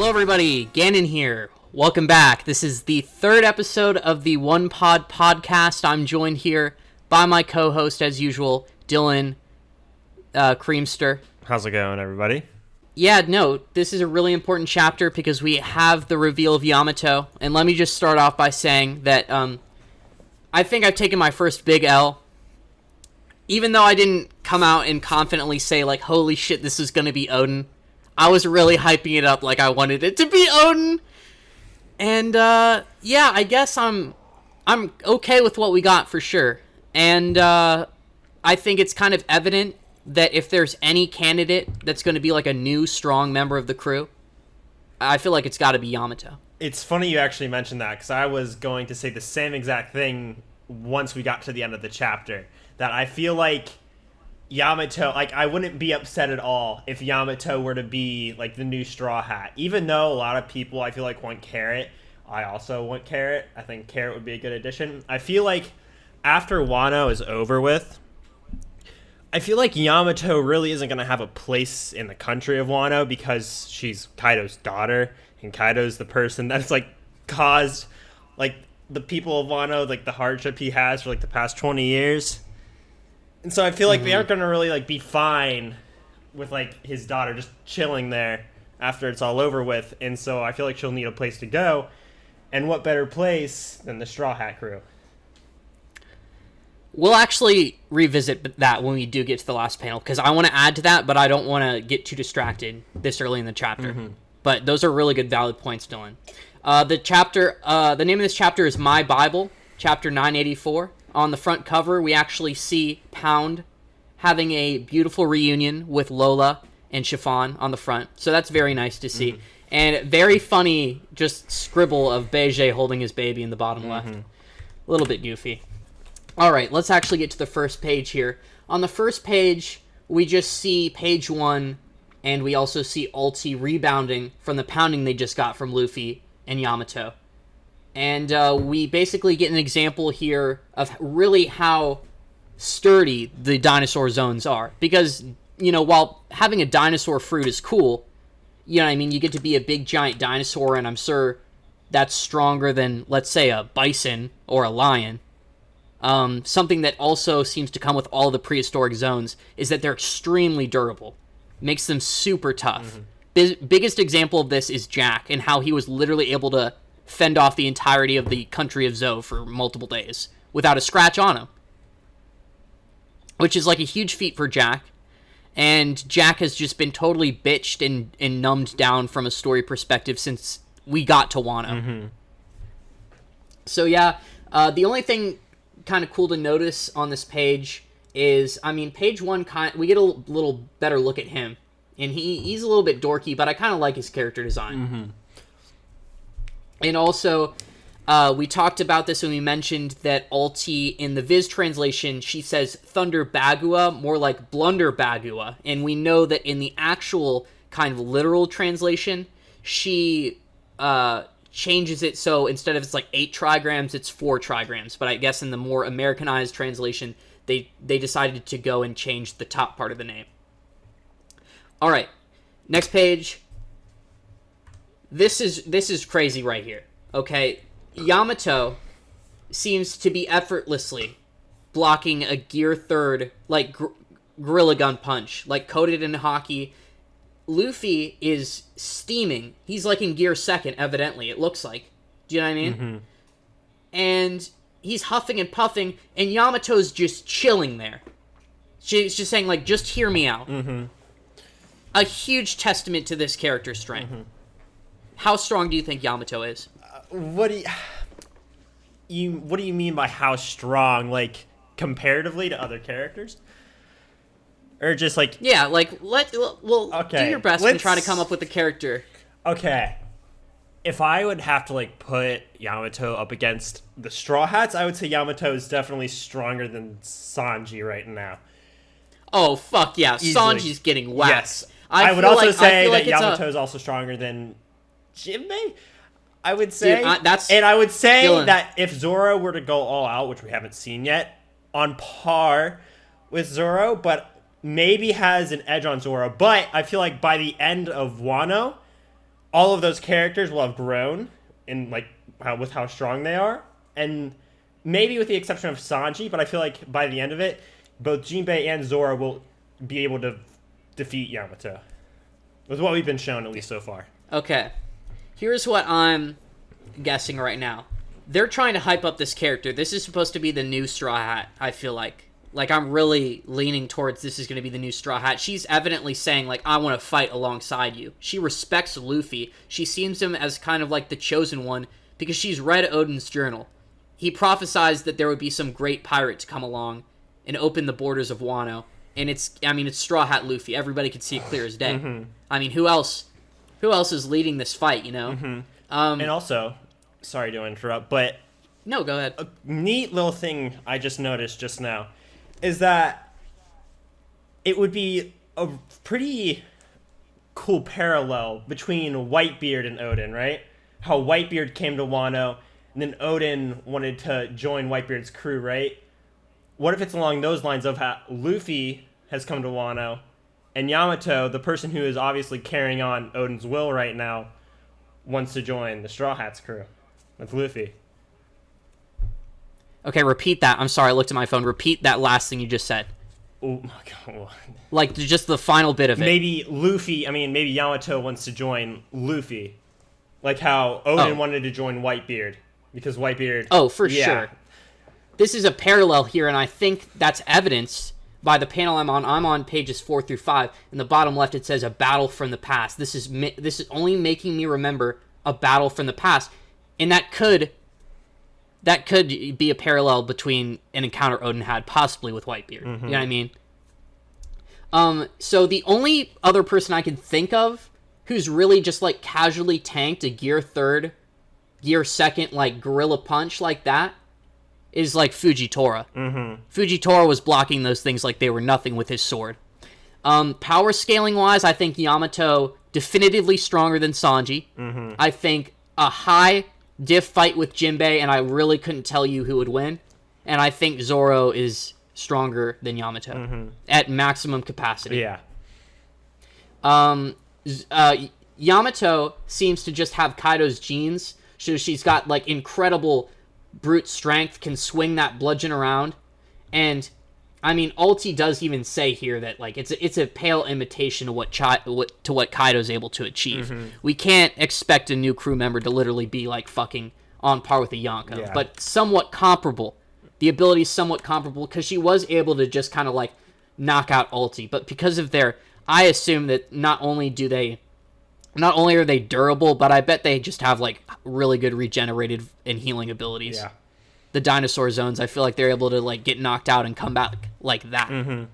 Hello everybody, Gannon here. Welcome back. This is the third episode of the OnePod podcast. I'm joined here by my co-host, as usual, Dylan Creamster. How's it going, everybody? Yeah, no, this is a really important chapter because we have the reveal of Yamato. And let me just start off by saying that I think I've taken my first big L. Even though I didn't come out and confidently say, like, holy shit, this is going to be Odin, I was really hyping it up like I wanted it to be Odin. And, yeah, I guess I'm okay with what we got for sure. And I think it's kind of evident that if there's any candidate that's going to be like a new, strong member of the crew, I feel like it's got to be Yamato. It's funny you actually mentioned that, because I was going to say the same exact thing once we got to the end of the chapter. That I feel like Yamato, like, I wouldn't be upset at all if Yamato were to be, like, the new Straw Hat. Even though a lot of people, I feel like, want Carrot, I also want Carrot. I think Carrot would be a good addition. I feel like after Wano is over with, I feel like Yamato really isn't going to have a place in the country of Wano because she's Kaido's daughter, and Kaido's the person that's, like, caused, like, the people of Wano, like, the hardship he has for, like, the past 20 years. And so I feel like they aren't going to really, like, be fine with, like, his daughter just chilling there after it's all over with. And so I feel like she'll need a place to go. And what better place than the Straw Hat crew? We'll actually revisit that when we do get to the last panel, because I want to add to that, but I don't want to get too distracted this early in the chapter. But those are really good, valid points, Dylan. The name of this chapter is My Bible, chapter 984. On the front cover, we actually see Pound having a beautiful reunion with Lola and Chiffon on the front. So that's very nice to see. And very funny just scribble of Beige holding his baby in the bottom left. A little bit goofy. All right, let's actually get to the first page here. On the first page, we just see page 1, and we also see Ulti rebounding from the pounding they just got from Luffy and Yamato. And we basically get an example here of really how sturdy the dinosaur zones are. Because, you know, while having a dinosaur fruit is cool, you know what I mean, you get to be a big giant dinosaur, and I'm sure that's stronger than, let's say, a bison or a lion. Something that also seems to come with all the prehistoric zones is that they're extremely durable. Makes them super tough. Biggest example of this is Jack, and how he was literally able to fend off the entirety of the country of Zou for multiple days without a scratch on him. Which is like a huge feat for Jack. And Jack has just been totally bitched and numbed down from a story perspective since we got to Wano. So yeah, the only thing kind of cool to notice on this page is, I mean, page 1, we get a little better look at him. And he's a little bit dorky, but I kind of like his character design. And also, we talked about this when we mentioned that Ulti, in the Viz translation, she says Thunder Bagua, more like Blunder Bagua. And we know that in the actual kind of literal translation, she changes it so instead of it's like 8 trigrams, it's 4 trigrams. But I guess in the more Americanized translation, they decided to go and change the top part of the name. All right, next page. This is crazy right here, okay? Yamato seems to be effortlessly blocking a gear 3rd, like, Gorilla Gun punch, like coated in hockey. Luffy is steaming. He's like in gear 2nd, evidently, it looks like. Do you know what I mean? And he's huffing and puffing, and Yamato's just chilling there. She's just saying, like, just hear me out. A huge testament to this character's strength. How strong do you think Yamato is? What do you mean by how strong? Like, comparatively to other characters? Or just like... Yeah, like, do your best and try to come up with a character. Okay. If I would have to, like, put Yamato up against the Straw Hats, I would say Yamato is definitely stronger than Sanji right now. Oh, fuck yeah. Easily. Sanji's getting whacked. Yes. I would also say that Yamato is also stronger than Jinbei, I would say. Dude, and I would say Dylan. that if Zoro were to go all out, which we haven't seen yet, on par with Zoro, but maybe has an edge on Zoro. But I feel like by the end of Wano, all of those characters will have grown in like with how strong they are, and maybe with the exception of Sanji, but I feel like by the end of it, both Jinbei and Zoro will be able to defeat Yamato. With what we've been shown, at least so far. Okay. Here's what I'm guessing right now. They're trying to hype up this character. This is supposed to be the new Straw Hat, I feel like. Like, I'm really leaning towards this is going to be the new Straw Hat. She's evidently saying, like, I want to fight alongside you. She respects Luffy. She sees him as kind of like the chosen one because she's read Oden's journal. He prophesied that there would be some great pirate to come along and open the borders of Wano. And it's Straw Hat Luffy. Everybody could see it clear as day. Mm-hmm. I mean, who else is leading this fight, you know? Mm-hmm. And also, sorry to interrupt, but... No, go ahead. A neat little thing I just noticed just now is that it would be a pretty cool parallel between Whitebeard and Oden, right? How Whitebeard came to Wano, and then Oden wanted to join Whitebeard's crew, right? What if it's along those lines of how Luffy has come to Wano, and Yamato, the person who is obviously carrying on Oden's will right now, wants to join the Straw Hats crew with Luffy. Okay, repeat that. I'm sorry, I looked at my phone. Repeat that last thing you just said. Oh my god. Like, just the final bit of it. Maybe Yamato wants to join Luffy. Like how Oden wanted to join Whitebeard. Because Whitebeard... Oh, for sure. This is a parallel here, and I think that's evidenced by the panel I'm on. I'm on pages 4 through 5. In the bottom left, it says, a battle from the past. This is only making me remember a battle from the past. And that could be a parallel between an encounter Oden had possibly with Whitebeard. Mm-hmm. You know what I mean? So the only other person I can think of who's really just like casually tanked a gear 3rd, gear 2nd, like gorilla punch like that is like Fujitora. Mm-hmm. Fujitora was blocking those things like they were nothing with his sword. Power scaling wise, I think Yamato definitively stronger than Sanji. Mm-hmm. I think a high diff fight with Jinbei, and I really couldn't tell you who would win. And I think Zoro is stronger than Yamato at maximum capacity. Yeah. Yamato seems to just have Kaido's genes, so she's got like incredible brute strength, can swing that bludgeon around, and I mean, Ulti does even say here that like it's a pale imitation of what Kaido's able to achieve. Mm-hmm. We can't expect a new crew member to literally be like fucking on par with a Yonko, but somewhat comparable. The ability is somewhat comparable because she was able to just kind of like knock out Ulti, but because of I assume that not only are they durable, but I bet they just have like really good regenerated and healing abilities. Yeah. The dinosaur zones, I feel like they're able to like get knocked out and come back like that. Mm-hmm.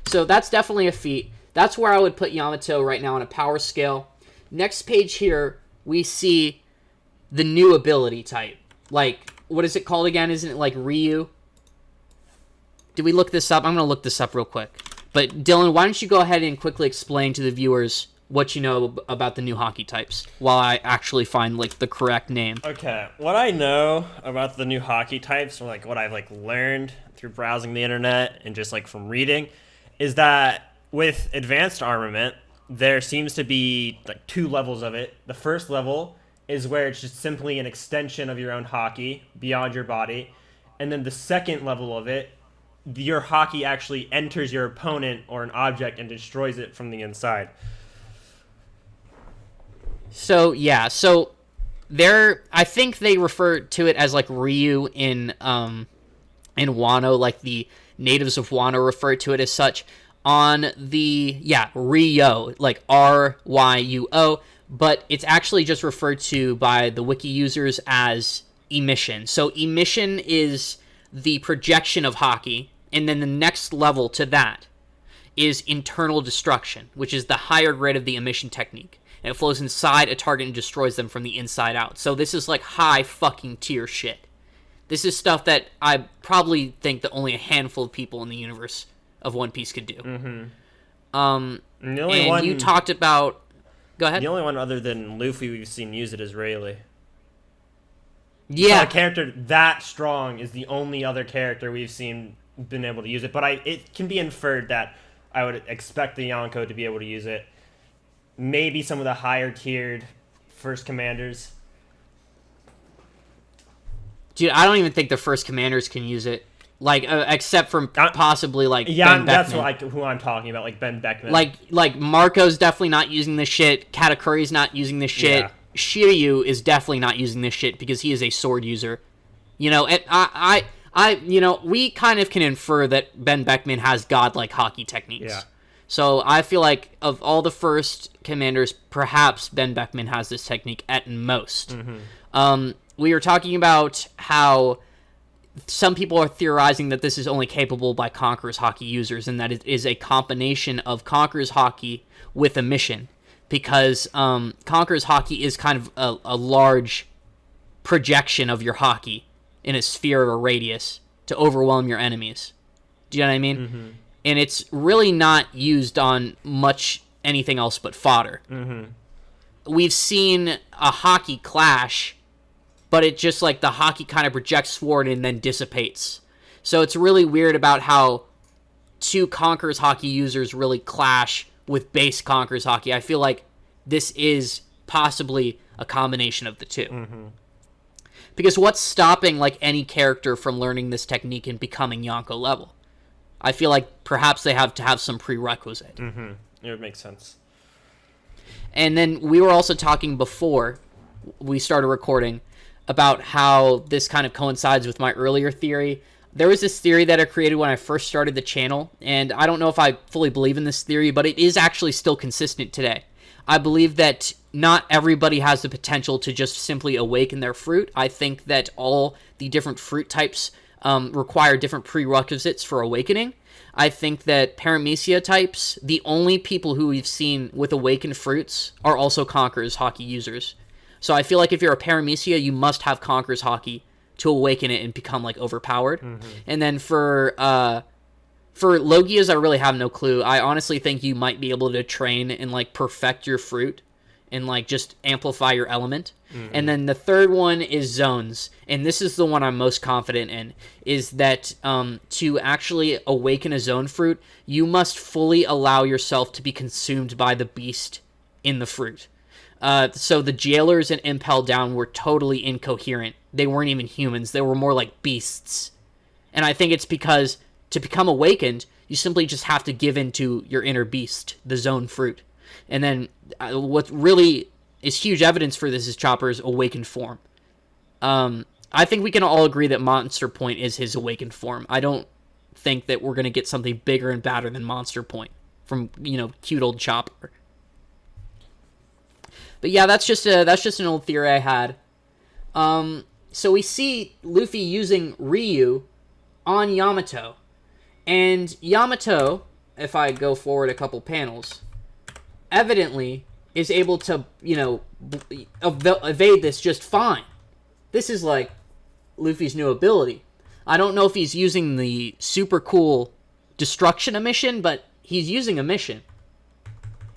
So that's definitely a feat. That's where I would put Yamato right now on a power scale. Next page here, we see the new ability type. Like, what is it called again? Isn't it like Ryu? Did we look this up? I'm going to look this up real quick. But Dylan, why don't you go ahead and quickly explain to the viewers what you know about the new hockey types while I actually find like the correct name. Okay, what I know about the new hockey types, or like what I've like learned through browsing the internet and just like from reading, is that with advanced armament, there seems to be like 2 levels of it. The first level is where it's just simply an extension of your own hockey beyond your body, and then the second level of it, your hockey actually enters your opponent or an object and destroys it from the inside. So I think they refer to it as like Ryu in Wano, like the natives of Wano refer to it as such. On the Ryo, like Ryuo, but it's actually just referred to by the wiki users as emission. So emission is the projection of hockey, and then the next level to that is internal destruction, which is the higher grade of the emission technique. And it flows inside a target and destroys them from the inside out. So this is like high fucking tier shit. This is stuff that I probably think that only a handful of people in the universe of One Piece could do. Mm-hmm. You talked about... Go ahead. The only one other than Luffy we've seen use it is Rayleigh. Yeah. So a character that strong is the only other character we've seen been able to use it. But it can be inferred that I would expect the Yonko to be able to use it. Maybe some of the higher tiered first commanders. Dude, I don't even think the first commanders can use it. Like, except from possibly, like, Ben Beckman. That's like who I'm talking about, like Ben Beckman. Like Marco's definitely not using this shit. Katakuri's not using this shit. Yeah. Shiryu is definitely not using this shit because he is a sword user. You know, we kind of can infer that Ben Beckman has godlike hockey techniques. Yeah. So I feel like of all the first commanders, perhaps Ben Beckman has this technique at most. Mm-hmm. We were talking about how some people are theorizing that this is only capable by Conqueror's Haki users, and that it is a combination of Conqueror's Haki with a mission, because Conqueror's Haki is kind of a large projection of your Haki in a sphere or a radius to overwhelm your enemies. Do you know what I mean? Mm-hmm. And it's really not used on much anything else but fodder. Mm-hmm. We've seen a Haki clash, but it just, like, the Haki kind of projects forward and then dissipates. So it's really weird about how two Conqueror's Haki users really clash with base Conqueror's Haki. I feel like this is possibly a combination of the two. Mm-hmm. Because what's stopping, like, any character from learning this technique and becoming Yonko level? I feel like perhaps they have to have some prerequisite. Mm-hmm. It would make sense. And then we were also talking before we started recording about how this kind of coincides with my earlier theory. There was this theory that I created when I first started the channel, and I don't know if I fully believe in this theory, but it is actually still consistent today. I believe that not everybody has the potential to just simply awaken their fruit. I think that all the different fruit types require different prerequisites for awakening. I think that Paramecia types, the only people who we've seen with awakened fruits, are also Conqueror's Haki users. So I feel like if you're a Paramecia, you must have Conqueror's Haki to awaken it and become, like, overpowered. Mm-hmm. And then for Logias, I really have no clue. I honestly think you might be able to train and, like, perfect your fruit and, like, just amplify your element. Mm-hmm. And then the third one is zones. And this is the one I'm most confident in, is that to actually awaken a zone fruit, you must fully allow yourself to be consumed by the beast in the fruit. So the jailers in Impel Down were totally incoherent. They weren't even humans. They were more like beasts. And I think it's because to become awakened, you simply just have to give in to your inner beast, the zone fruit. And then what really is huge evidence for this is Chopper's awakened form. I think we can all agree that Monster Point is his awakened form. I don't think that we're going to get something bigger and badder than Monster Point from, cute old Chopper. But yeah, that's just an old theory I had. So we see Luffy using Ryu on Yamato. And Yamato, if I go forward a couple panels, evidently is able to, evade this just fine. This is like Luffy's new ability. I don't know if he's using the super cool destruction emission, but he's using emission.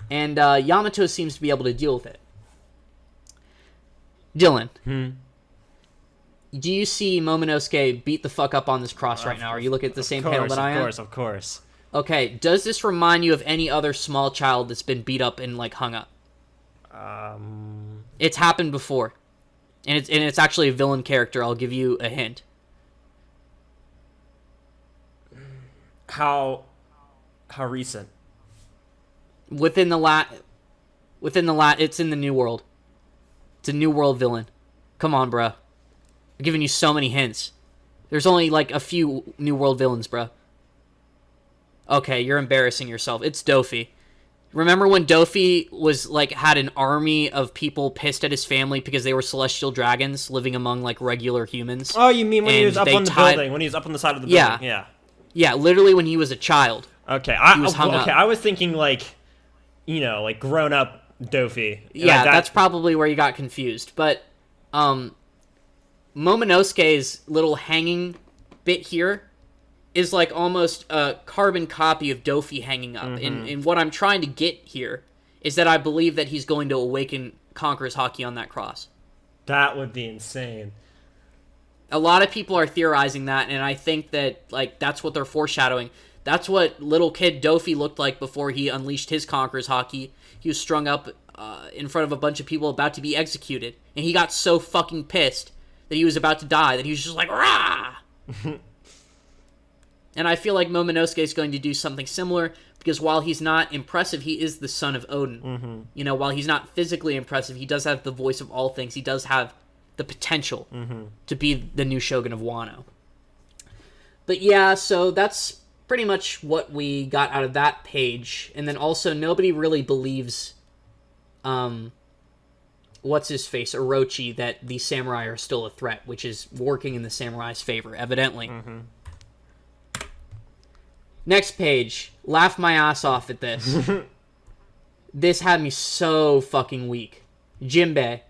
And Yamato seems to be able to deal with it. Dylan, do you see Momonosuke beat the fuck up on this cross right now? Are you looking at the same panel that I am? Of course. Okay, does this remind you of any other small child that's been beat up and, like, hung up? It's happened before. And it's actually a villain character. I'll give you a hint. How recent? It's in the New World. It's a New World villain. Come on, bruh. I'm giving you so many hints. There's only, like, a few New World villains, bruh. Okay, you're embarrassing yourself. It's Dofi. Remember when Dofi was, like, had an army of people pissed at his family because they were celestial dragons living among, like, regular humans? Oh, you mean when he was up on the building? When he was up on the side of the building? Yeah. Yeah, literally when he was a child. Okay, I was thinking, like, like grown-up Dofi. Yeah, that's probably where you got confused. But, Momonosuke's little hanging bit here is like almost a carbon copy of Dofi hanging up. Mm-hmm. And what I'm trying to get here is that I believe that he's going to awaken Conqueror's Haki on that cross. That would be insane. A lot of people are theorizing that, and I think that, like, that's what they're foreshadowing. That's what little kid Dofi looked like before he unleashed his Conqueror's Haki. He was strung up in front of a bunch of people about to be executed, and he got so fucking pissed that he was about to die that he was just like, rah! And I feel like Momonosuke is going to do something similar, because while he's not impressive, he is the son of Odin. You know, while he's not physically impressive, he does have the voice of all things. He does have the potential to be the new Shogun of Wano. But yeah, so that's pretty much what we got out of that page. And then also, nobody really believes, what's-his-face, Orochi, that the samurai are still a threat, which is working in the samurai's favor, evidently. Next page. Laugh my ass off at this. This had me so fucking weak. Jinbei.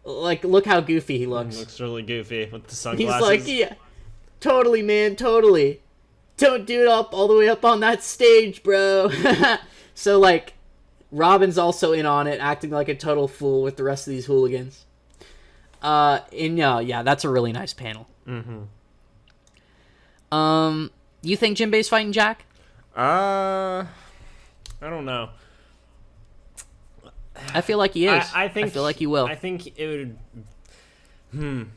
Like, look how goofy he looks. He looks really goofy with the sunglasses. He's like, yeah, totally, man, totally. Don't do it all the way up on that stage, bro. So, like, Robin's also in on it, acting like a total fool with the rest of these hooligans. Yeah, that's a really nice panel. You think Jinbei's fighting Jack? I don't know. I feel like he is. I feel like he will. I think it would...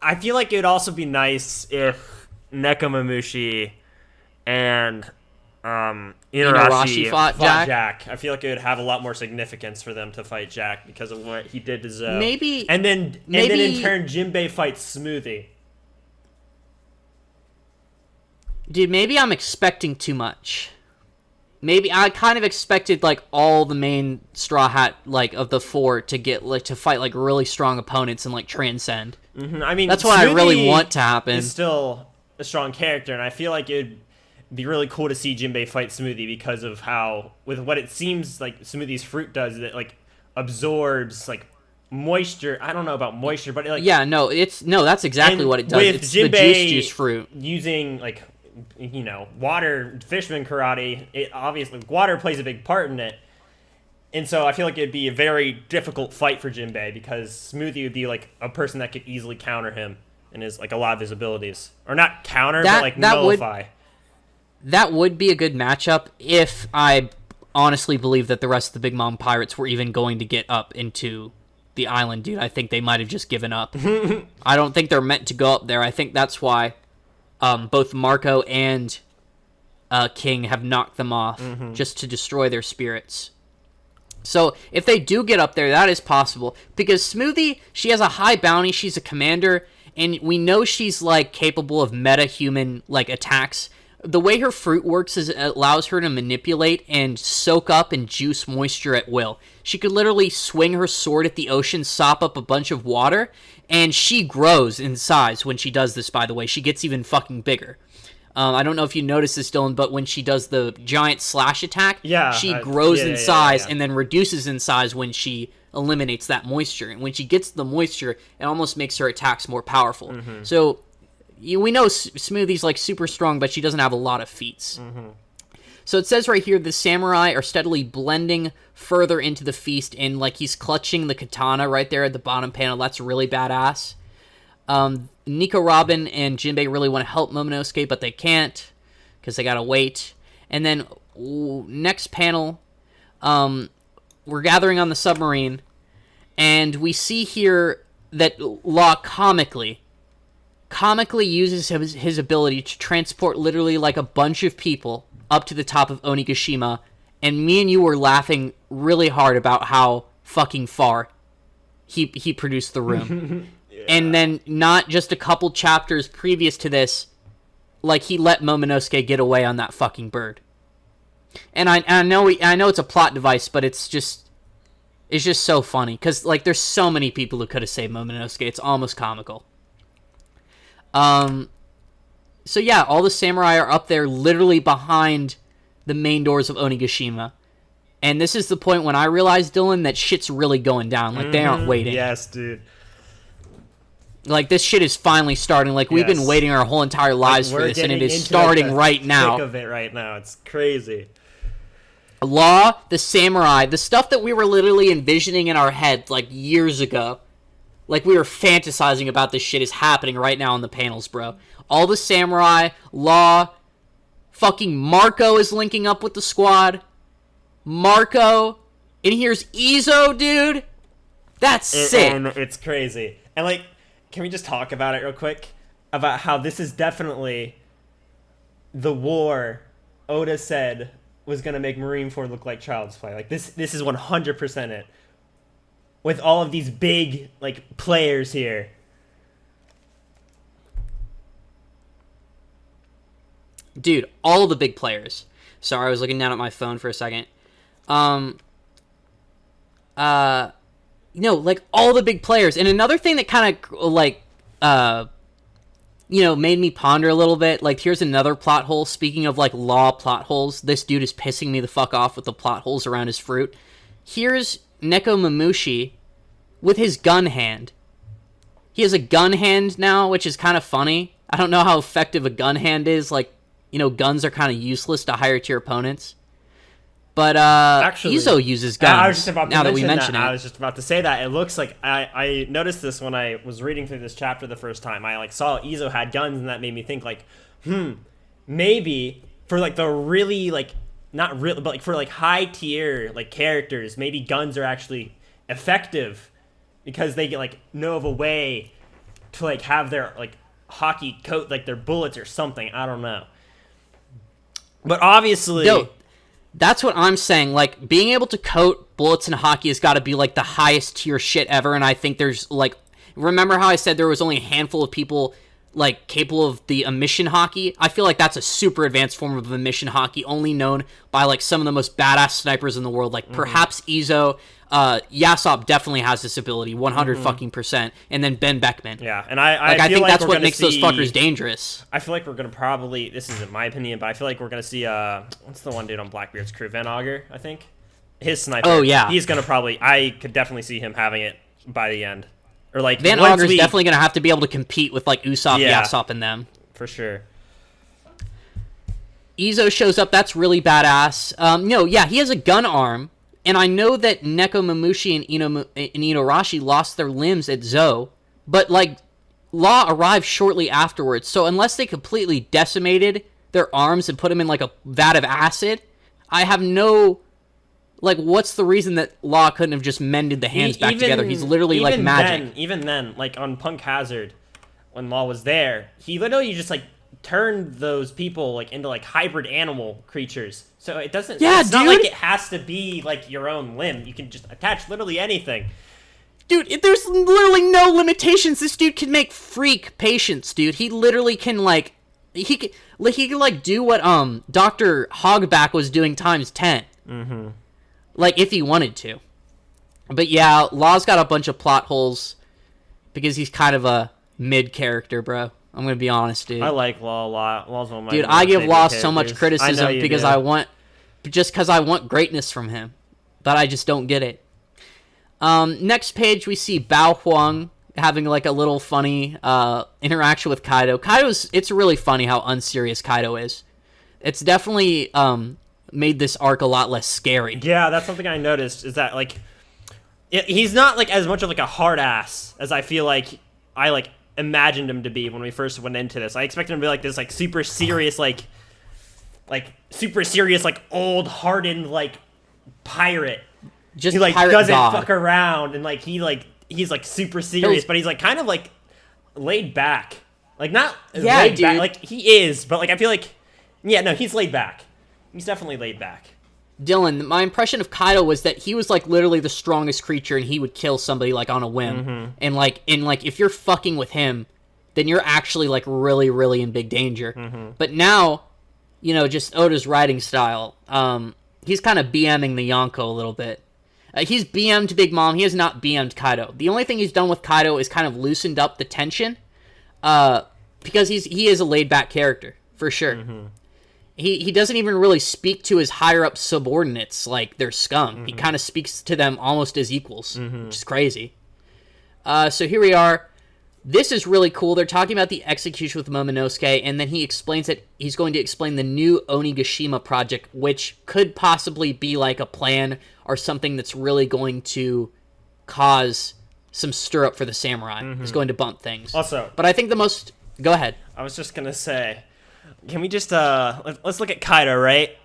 I feel like it would also be nice if Nekomamushi and Inarashi fought Jack. I feel like it would have a lot more significance for them to fight Jack because of what he did to Zoe. Maybe... And then in turn, Jinbei fights Smoothie. Dude, maybe I'm expecting too much. Maybe I kind of expected, like, all the main Straw Hat, like, of the four to get, like, to fight, like, really strong opponents and, like, transcend. I mean, that's what I really want to happen. Is still a strong character, and I feel like it'd be really cool to see Jinbei fight Smoothie because of how, with what it seems like Smoothie's fruit does, that, like, absorbs, like, moisture. I don't know about moisture, but, like... Yeah, no, that's exactly what it does. It's Jinbei the juice fruit. Using, like... You know, water, fisherman karate, it obviously, water plays a big part in it. And so I feel like it'd be a very difficult fight for Jinbei because Smoothie would be like a person that could easily counter him and is like a lot of his abilities. Or not counter, but like nullify. That would be a good matchup if I honestly believe that the rest of the Big Mom Pirates were even going to get up into the island, dude. I think they might have just given up. I don't think they're meant to go up there. I think that's why both Marco and King have knocked them off just to destroy their spirits. So if they do get up there, that is possible. Because Smoothie, she has a high bounty, she's a commander, and we know she's like capable of meta-human like attacks. The way her fruit works is it allows her to manipulate and soak up and juice moisture at will. She could literally swing her sword at the ocean, sop up a bunch of water, and she grows in size when she does this, by the way. She gets even fucking bigger. I don't know if you noticed this, Dylan, but when she does the giant slash attack, she grows in size and then reduces in size when she eliminates that moisture. And when she gets the moisture, it almost makes her attacks more powerful. So we know Smoothie's like super strong, but she doesn't have a lot of feats. So it says right here, the samurai are steadily blending further into the feast, and like he's clutching the katana right there at the bottom panel. That's really badass. Nico, Robin, and Jinbei really want to help Momonosuke, but they can't because they gotta wait. And then next panel, we're gathering on the submarine, and we see here that Law comically uses his ability to transport literally like a bunch of people up to the top of Onigashima, and me and you were laughing really hard about how fucking far he produced the room. And then not just a couple chapters previous to this, like he let Momonosuke get away on that fucking bird. And I know it's a plot device, but it's just so funny because like there's so many people who could have saved Momonosuke. It's almost comical. So yeah, all the samurai are up there literally behind the main doors of Onigashima. And this is the point when I realized, Dylan, that shit's really going down. Like, they aren't waiting. Yes, dude. Like, this shit is finally starting. Like, we've been waiting our whole entire lives for this, and it is starting right now. Thick of it right now. It's crazy. Law, the samurai, the stuff that we were literally envisioning in our head, like, years ago. Like, we were fantasizing about this shit is happening right now on the panels, bro. All the samurai, Law, fucking Marco is linking up with the squad. Marco, and here's Izo, dude. That's sick. And it's crazy. And, like, can we just talk about it real quick? About how this is definitely the war Oda said was going to make Marineford look like Child's Play. Like, this is 100% it. With all of these big, like, players here. Dude, all the big players. Sorry, I was looking down at my phone for a second. Like, all the big players. And another thing that kind of, like, made me ponder a little bit. Like, here's another plot hole. Speaking of, like, Law plot holes, this dude is pissing me the fuck off with the plot holes around his fruit. Here's Nekomamushi with his gun hand. He has a gun hand now, which is kind of funny. I don't know how effective a gun hand is. Like, guns are kind of useless to higher tier opponents. But actually, Izo uses guns. I was just about to now that we mention it. I was just about to say that. It looks like I noticed this when I was reading through this chapter the first time. I like saw Izo had guns, and that made me think like, maybe for like the really like not really, but like for like high tier like characters, maybe guns are actually effective because they get like know of a way to like have their like hockey coat like their bullets or something. I don't know. But obviously, that's what I'm saying. Like, being able to coat bullets in hockey has got to be, like, the highest tier shit ever, and I think there's, like... Remember how I said there was only a handful of people, like, capable of the emission hockey? I feel like that's a super advanced form of emission hockey, only known by, like, some of the most badass snipers in the world. Like, perhaps Izo... Yasop definitely has this ability, 100%, and then Ben Beckman. Yeah, and I think like that's what makes those fuckers dangerous. I feel like we're gonna probably, this isn't my opinion, but I feel like we're gonna see what's the one dude on Blackbeard's crew, Van Auger, I think, his sniper. Oh yeah, he's gonna probably. I could definitely see him having it by the end, or like Van Auger's definitely gonna have to be able to compete with like Usopp, Yasop, and them for sure. Izo shows up. That's really badass. He has a gun arm. And I know that Nekomamushi and Inuarashi lost their limbs at Zou, but, like, Law arrived shortly afterwards, so unless they completely decimated their arms and put them in, like, a vat of acid, I have no... Like, what's the reason that Law couldn't have just mended the hands back together? He's literally, like, magic. Even then, like, on Punk Hazard, when Law was there, he literally just, like, turned those people like into like hybrid animal creatures. So it doesn't it's not like it has to be like your own limb. You can just attach literally anything. Dude, there's literally no limitations. This dude can make freak patients, dude. He literally can like he can like do what Dr. Hogback was doing times 10. Mm-hmm. Like if he wanted to. But yeah, Law's got a bunch of plot holes because he's kind of a mid character, bro. I'm gonna be honest, dude. I like Law a lot. Law's one of my dude. I give Law so much criticism because I want greatness from him, but I just don't get it. Next page we see Bao Huang having like a little funny interaction with Kaido. It's really funny how unserious Kaido is. It's definitely made this arc a lot less scary. Yeah, that's something I noticed. Is that like he's not like as much of like a hard ass as I feel like I like imagined him to be when we first went into this. I expected him to be like this like super serious like old hardened like pirate. Just he like pirate doesn't god. Fuck around and like he's like super serious, but he's like kind of like laid back. Like not laid back. Like he is, but like I feel like he's laid back. He's definitely laid back. Dylan, my impression of Kaido was that he was like literally the strongest creature and he would kill somebody like on a whim. Mm-hmm. And like if you're fucking with him, then you're actually like really, really in big danger. Mm-hmm. But now, just Oda's writing style, he's kind of BMing the Yonko a little bit. He's BM'd Big Mom. He has not BM'd Kaido. The only thing he's done with Kaido is kind of loosened up the tension, because he is a laid back character for sure. Mm-hmm. He doesn't even really speak to his higher up subordinates like they're scum. Mm-hmm. He kind of speaks to them almost as equals, which is crazy. So here we are. This is really cool. They're talking about the execution with Momonosuke, and then he explains that he's going to explain the new Onigashima project, which could possibly be like a plan or something that's really going to cause some stir up for the samurai. He's going to bump things. Also, but I think the most... Go ahead. I was just going to say, can we just, let's look at Kaido, right?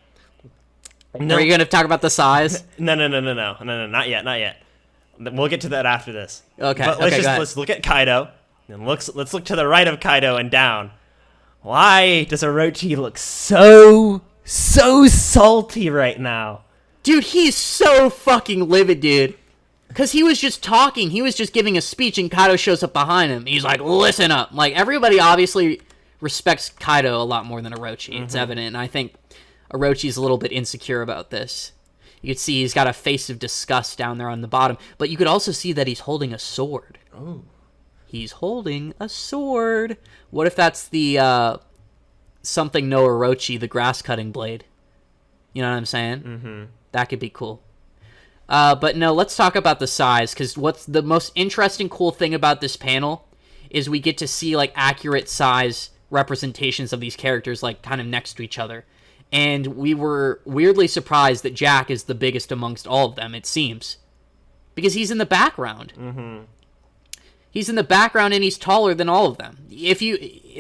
No. Are you gonna talk about the size? No, not yet. We'll get to that after this. Okay. But let's look at Kaido, and let's look to the right of Kaido and down. Why does Orochi look so salty right now? Dude, he's so fucking livid, dude. Because he was just talking. He was just giving a speech, and Kaido shows up behind him. He's like, listen up. Like, everybody obviously respects Kaido a lot more than Orochi. It's evident, and I think Orochi's a little bit insecure about this. You can see he's got a face of disgust down there on the bottom. But you could also see that he's holding a sword. Oh. He's holding a sword. What if that's the, something no Orochi, the grass-cutting blade? You know what I'm saying? Mm-hmm. That could be cool. But no, let's talk about the size, because what's the most interesting, cool thing about this panel is we get to see, like, accurate size representations of these characters, like, kind of next to each other. And we were weirdly surprised that Jack is the biggest amongst all of them, it seems. Because he's in the background. Mm-hmm. He's in the background and he's taller than all of them.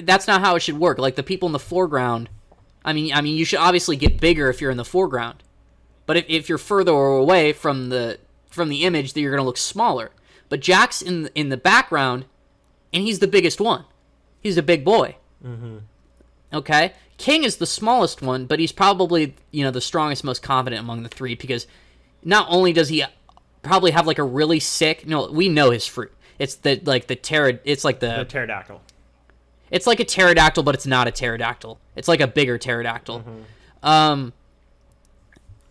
That's not how it should work. Like, the people in the foreground, I mean, you should obviously get bigger if you're in the foreground. But if you're further away from the image, then you're going to look smaller. But Jack's in the background, and he's the biggest one. He's a big boy. Mm-hmm. Okay? King is the smallest one, but he's probably, the strongest, most confident among the three, because not only does he probably have, like, a really sick... No, we know his fruit. It's the pterodactyl. It's like a pterodactyl, but it's not a pterodactyl. It's like a bigger pterodactyl. Mm-hmm.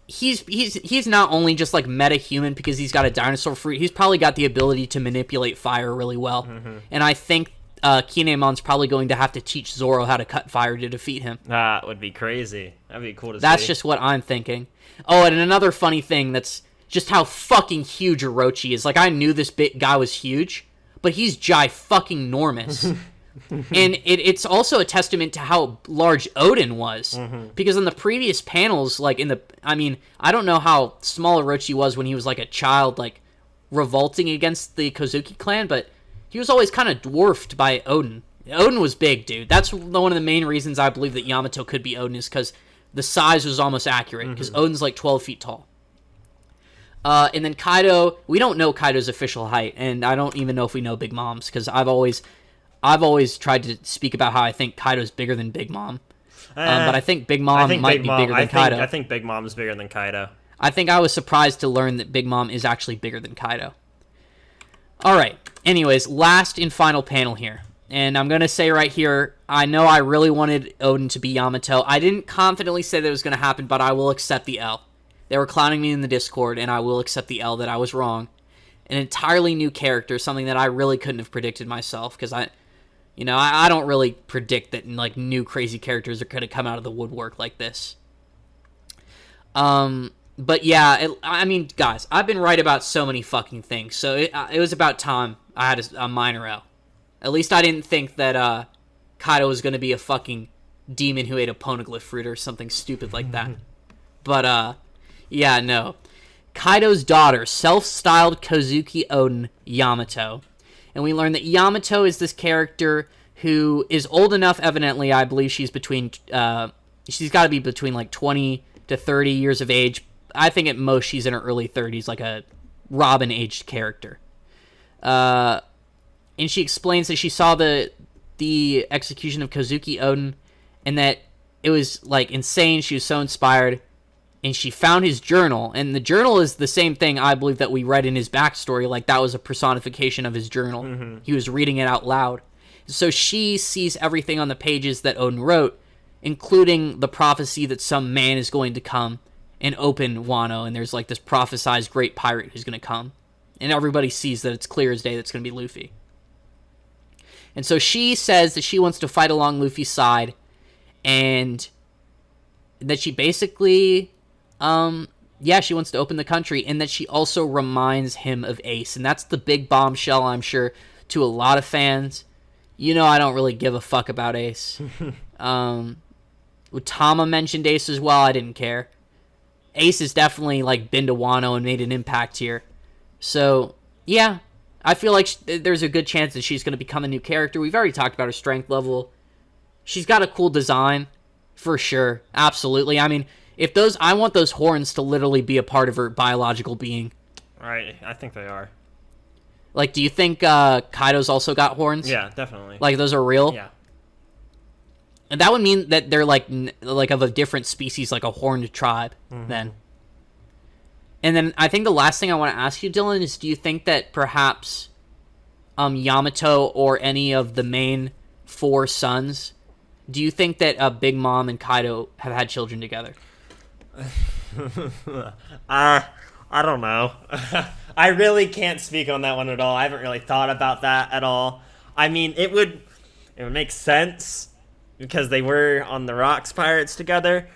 He's not only just, like, meta-human because he's got a dinosaur fruit, he's probably got the ability to manipulate fire really well. Mm-hmm. And I think Kinemon's probably going to have to teach Zoro how to cut fire to defeat him. That would be crazy. That'd be cool to see. That's just what I'm thinking. Oh, and another funny thing, that's just how fucking huge Orochi is. Like, I knew this guy was huge, but he's fucking-normous. And it's also a testament to how large Odin was. Mm-hmm. Because in the previous panels, like, I don't know how small Orochi was when he was, like, a child, like, revolting against the Kozuki clan, but he was always kind of dwarfed by Odin. Odin was big, dude. That's one of the main reasons I believe that Yamato could be Odin, is because the size was almost accurate, because Odin's, like, 12 feet tall. And then Kaido, we don't know Kaido's official height, and I don't even know if we know Big Mom's, because I've always tried to speak about how I think Kaido's bigger than Big Mom. But I think Big Mom might be bigger than Kaido. I think Big Mom's bigger than Kaido. I think I was surprised to learn that Big Mom is actually bigger than Kaido. Alright, anyways, last and final panel here. And I'm going to say right here, I know I really wanted Odin to be Yamato. I didn't confidently say that it was going to happen, but I will accept the L. They were clowning me in the Discord, and I will accept the L that I was wrong. An entirely new character, something that I really couldn't have predicted myself, because I don't really predict that, like, new crazy characters are going to come out of the woodwork like this. But yeah, guys, I've been right about so many fucking things, so it was about time I had a minor L. At least I didn't think that Kaido was going to be a fucking demon who ate a poneglyph fruit or something stupid like that. But, yeah, no. Kaido's daughter, self-styled Kozuki Odin, Yamato. And we learn that Yamato is this character who is old enough, evidently, I believe she's got to be between, like, 20 to 30 years of age. I think at most she's in her early 30s, like a Robin-aged character. And she explains that she saw the execution of Kozuki Odin, and that it was, like, insane. She was so inspired, and she found his journal, and the journal is the same thing I believe that we read in his backstory, like that was a personification of his journal. Mm-hmm. He was reading it out loud. So she sees everything on the pages that Odin wrote, including the prophecy that some man is going to come and open Wano, and there's, like, this prophesized great pirate who's going to come. And everybody sees that it's clear as day that's going to be Luffy. And so she says that she wants to fight along Luffy's side, and that she basically, she wants to open the country, and that she also reminds him of Ace. And that's the big bombshell, I'm sure, to a lot of fans. You know I don't really give a fuck about Ace. Utama mentioned Ace as well, I didn't care. Ace has definitely, like, been to Wano and made an impact here. So, yeah, I feel like there's a good chance that she's going to become a new character. We've already talked about her strength level. She's got a cool design, for sure. Absolutely. I mean, If those, I want those horns to literally be a part of her biological being. Right, I think they are. Like, do you think Kaido's also got horns? Yeah, definitely. Like, those are real? Yeah. And that would mean that they're, like of a different species, like a horned tribe, then. And then I think the last thing I want to ask you, Dylan, is do you think that perhaps Yamato or any of the main 4 sons, do you think that Big Mom and Kaido have had children together? I don't know. I really can't speak on that one at all. I haven't really thought about that at all. I mean, it would make sense because they were on the Rocks Pirates together.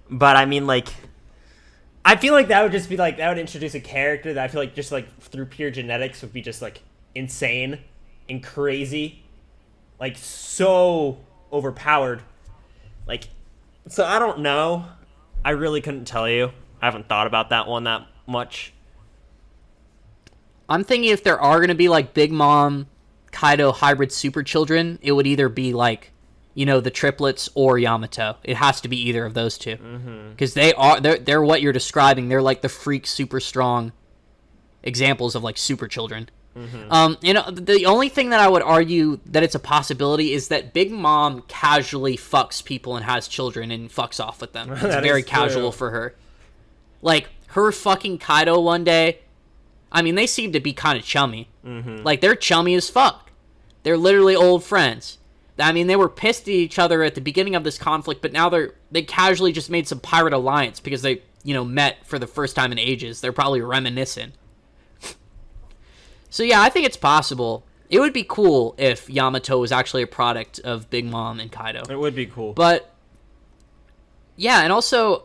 But I mean, like, I feel like that would just be like, that would introduce a character that I feel like just like through pure genetics would be just like insane and crazy. Like, so overpowered. Like, so I don't know. I really couldn't tell you. I haven't thought about that one that much. I'm thinking if there are going to be, like, Big Mom, Kaido hybrid super children, it would either be, like, you know, the triplets or Yamato. It has to be either of those two. Because they're what you're describing. They're, like, the freak super strong examples of, like, super children. You know, the only thing that I would argue that it's a possibility is that Big Mom casually fucks people and has children and fucks off with them. It's very casual for her. Like, her fucking Kaido one day, I mean, they seem to be kind of chummy. Like, they're chummy as fuck. They're literally old friends. I mean, they were pissed at each other at the beginning of this conflict, but now they casually just made some pirate alliance because they, you know, met for the first time in ages. They're probably reminiscing. So yeah, I think it's possible. It would be cool if Yamato was actually a product of Big Mom and Kaido. It would be cool. But yeah, and also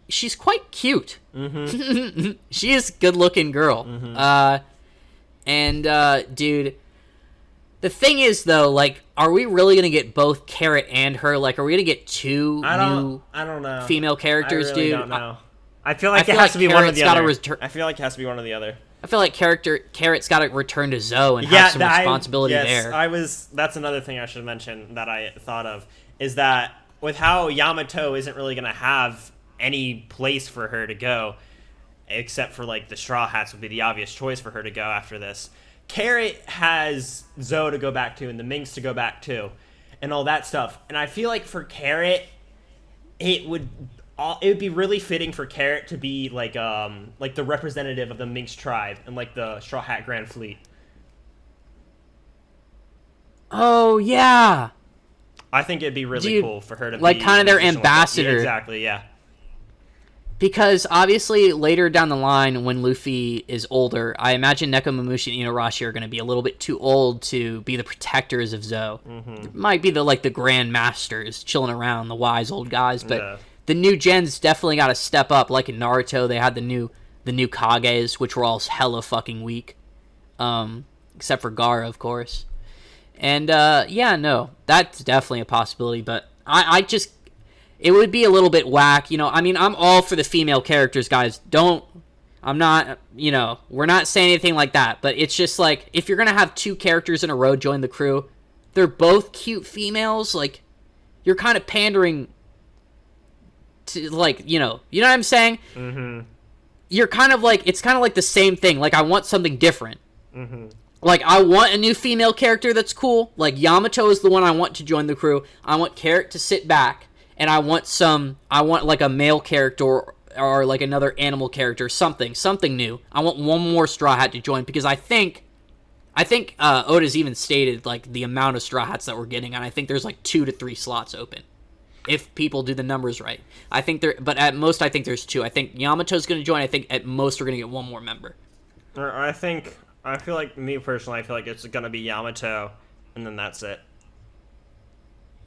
she's quite cute. She is a good-looking girl. Dude, the thing is though, like, are we really gonna get both Carrot and her? Like, are we gonna get two I don't know. female characters, I really dude? don't know. I feel like it has to be one or the other. I feel like it has to be one or the other. I feel like Carrot's got to return to Zoe and have some responsibility there. That's another thing I should mention that I thought of, is that with how Yamato isn't really going to have any place for her to go, except for, like, the Straw Hats would be the obvious choice for her to go after this. Carrot has Zoe to go back to and the Minks to go back to and all that stuff. And I feel like for Carrot, it would be really fitting for Carrot to be like the representative of the Minx tribe and like the Straw Hat Grand Fleet. Oh yeah, I think it'd be really cool for her to like be kind of their ambassador. Yeah, exactly, yeah. Because obviously later down the line when Luffy is older, I imagine Nekomamushi and Inuarashi are going to be a little bit too old to be the protectors of Zoe. Might be the Grand Masters chilling around, the wise old guys, but the new gens definitely got to step up. Like in Naruto, they had the new Kages, which were all hella fucking weak, except for Gaara, of course. And yeah, no, that's definitely a possibility. But I just, it would be a little bit whack, you know. I mean, I'm all for the female characters, guys. I'm not, you know, we're not saying anything like that. But it's just like, if you're gonna have 2 characters in a row join the crew, they're both cute females. Like, you're kind of pandering to, like, you know what I'm saying? You're kind of like, it's kind of like the same thing. Like, I want something different. Like, I want a new female character that's cool. Like, Yamato is the one I want to join the crew. I want Carrot to sit back. And I want like a male character or like another animal character, something new. I want one more Straw Hat to join because I think Oda's even stated like the amount of Straw Hats that we're getting, and I think there's like 2 to 3 slots open if people do the numbers right. But at most I think there's 2. I think Yamato's going to join. I think at most we're going to get 1 more member. I feel like, me personally, I feel like it's going to be Yamato, and then that's it.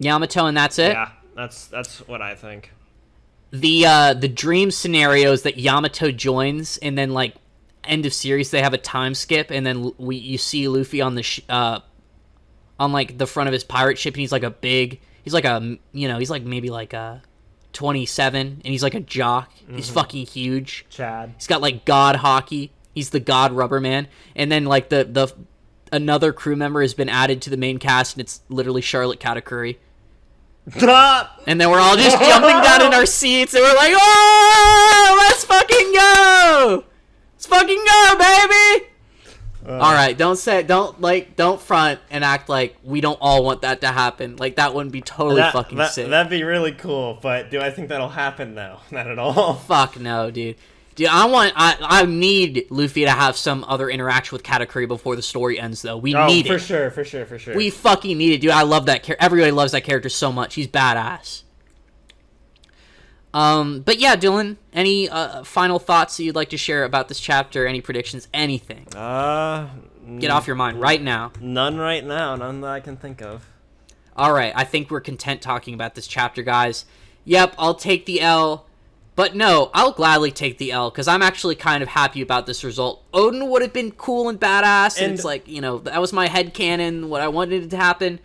Yamato and that's it? Yeah. That's what I think. The dream scenario is that Yamato joins, and then like end of series they have a time skip, and then you see Luffy on the on like the front of his pirate ship, and he's like he's like maybe like a 27, and he's like a jock. He's fucking huge. Chad. He's got like god hockey. He's the god rubber man, and then like another crew member has been added to the main cast, and it's literally Charlotte Katakuri. And then we're all just jumping down in our seats, and we're like, oh, let's fucking go! Let's fucking go, baby! Alright, don't front and act like we don't all want that to happen. Like, that wouldn't be totally fucking sick. That'd be really cool, but do I think that'll happen, though? Not at all. Fuck no, dude. Dude, I need Luffy to have some other interaction with Katakuri before the story ends, though. We need it. For sure. We fucking need it, dude. I love that character. Everybody loves that character so much. He's badass. But yeah, Dylan, any final thoughts that you'd like to share about this chapter? Any predictions? Anything? Get off your mind right now. None right now. None that I can think of. All right, I think we're content talking about this chapter, guys. Yep, I'll take the L. But no, I'll gladly take the L, because I'm actually kind of happy about this result. Odin would have been cool and badass, and it's like, you know, that was my headcanon, what I wanted to happen.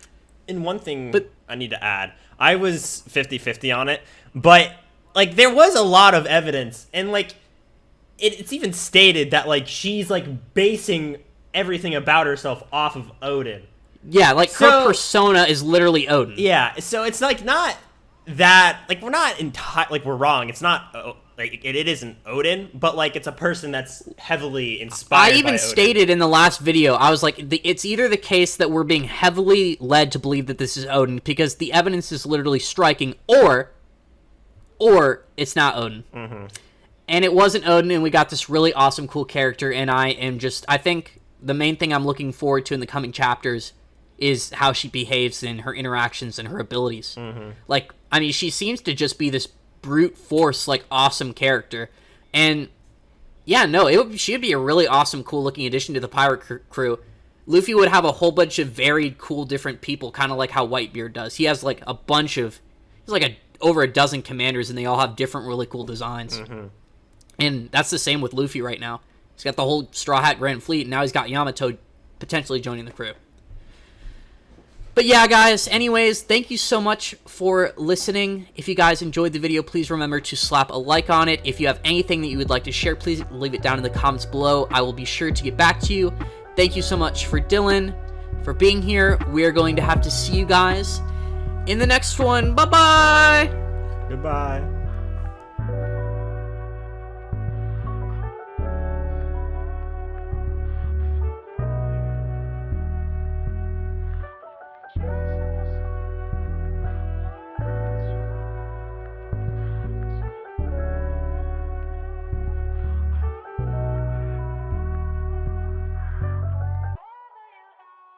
And one thing I need to add, I was 50-50 on it, but, like, there was a lot of evidence, and, like, it's even stated that, like, she's, like, basing everything about herself off of Odin. Yeah, like, her persona is literally Odin. Yeah, so it's, like, not that, like, we're not like, we're wrong. It's not, like, it isn't Odin, but, like, it's a person that's heavily inspired by I even stated in the last video, I was like, it's either the case that we're being heavily led to believe that this is Odin, because the evidence is literally striking, or it's not Odin. Mm-hmm. And it wasn't Odin, and we got this really awesome, cool character, and I think the main thing I'm looking forward to in the coming chapters is how she behaves in her interactions and her abilities. Mm-hmm. Like, I mean, she seems to just be this brute force, like, awesome character. And, yeah, no, she would be a really awesome, cool-looking addition to the pirate crew. Luffy would have a whole bunch of varied, cool, different people, kind of like how Whitebeard does. He has, like, over a dozen commanders, and they all have different, really cool designs. Mm-hmm. And that's the same with Luffy right now. He's got the whole Straw Hat Grand Fleet, and now he's got Yamato potentially joining the crew. But yeah, guys, anyways, thank you so much for listening. If you guys enjoyed the video, please remember to slap a like on it. If you have anything that you would like to share, please leave it down in the comments below. I will be sure to get back to you. Thank you so much for Dylan, for being here. We are going to have to see you guys in the next one. Bye-bye! Goodbye.